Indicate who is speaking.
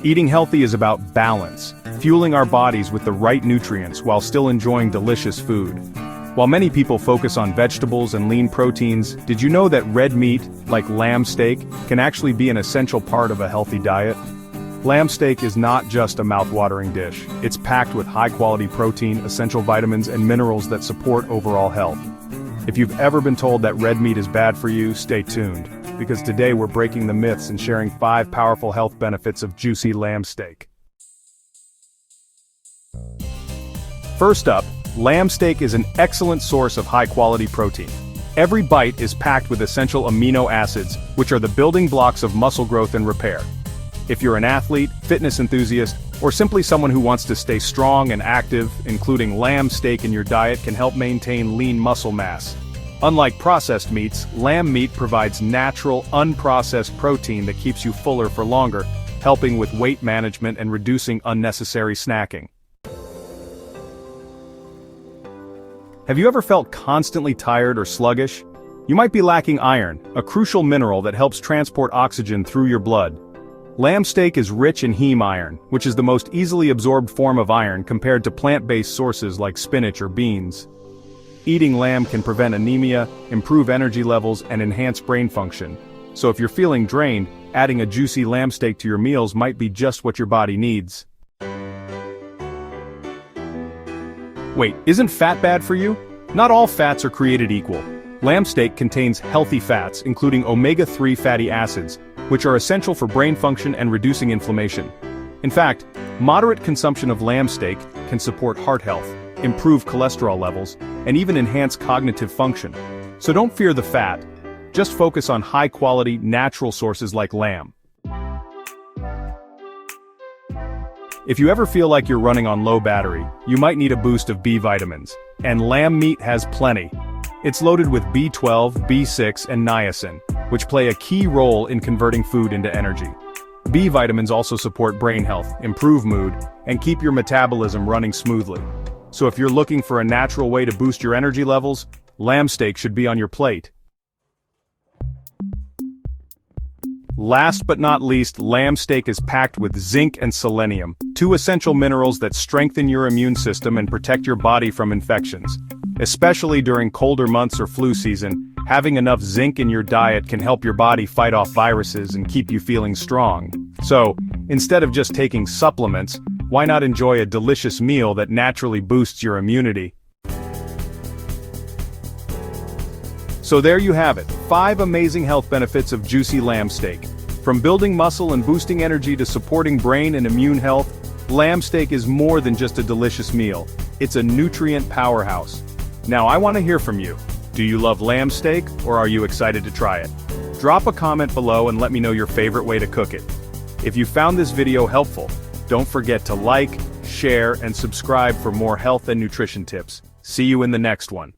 Speaker 1: Eating healthy is about balance, fueling our bodies with the right nutrients while still enjoying delicious food. While many people focus on vegetables and lean proteins, did you know that red meat, like lamb steak, can actually be an essential part of a healthy diet? Lamb steak is not just a mouth-watering dish. It's packed with high-quality protein, essential vitamins, and minerals that support overall health. If you've ever been told that red meat is bad for you, stay tuned, because today we're breaking the myths and sharing 5 powerful health benefits of juicy lamb steak. First up, lamb steak is an excellent source of high-quality protein. Every bite is packed with essential amino acids, which are the building blocks of muscle growth and repair. If you're an athlete, fitness enthusiast, or simply someone who wants to stay strong and active, including lamb steak in your diet can help maintain lean muscle mass. Unlike processed meats, lamb meat provides natural, unprocessed protein that keeps you fuller for longer, helping with weight management and reducing unnecessary snacking. Have you ever felt constantly tired or sluggish? You might be lacking iron, a crucial mineral that helps transport oxygen through your blood. Lamb steak is rich in heme iron, which is the most easily absorbed form of iron compared to plant-based sources like spinach or beans. Eating lamb can prevent anemia, improve energy levels, and enhance brain function. So if you're feeling drained, adding a juicy lamb steak to your meals might be just what your body needs. Wait, isn't fat bad for you? Not all fats are created equal. Lamb steak contains healthy fats, including omega-3 fatty acids, which are essential for brain function and reducing inflammation. In fact, moderate consumption of lamb steak can support heart health, improve cholesterol levels, and even enhance cognitive function. So don't fear the fat. Just focus on high-quality, natural sources like lamb. If you ever feel like you're running on low battery, you might need a boost of B vitamins. And lamb meat has plenty. It's loaded with B12, B6, and niacin, which play a key role in converting food into energy. B vitamins also support brain health, improve mood, and keep your metabolism running smoothly. So if you're looking for a natural way to boost your energy levels, lamb steak should be on your plate. Last but not least, lamb steak is packed with zinc and selenium, 2 essential minerals that strengthen your immune system and protect your body from infections. Especially during colder months or flu season, having enough zinc in your diet can help your body fight off viruses and keep you feeling strong. So, instead of just taking supplements, why not enjoy a delicious meal that naturally boosts your immunity? So there you have it, 5 amazing health benefits of juicy lamb steak. From building muscle and boosting energy to supporting brain and immune health, lamb steak is more than just a delicious meal. It's a nutrient powerhouse. Now I want to hear from you. Do you love lamb steak, or are you excited to try it? Drop a comment below and let me know your favorite way to cook it. If you found this video helpful, don't forget to like, share, and subscribe for more health and nutrition tips. See you in the next one.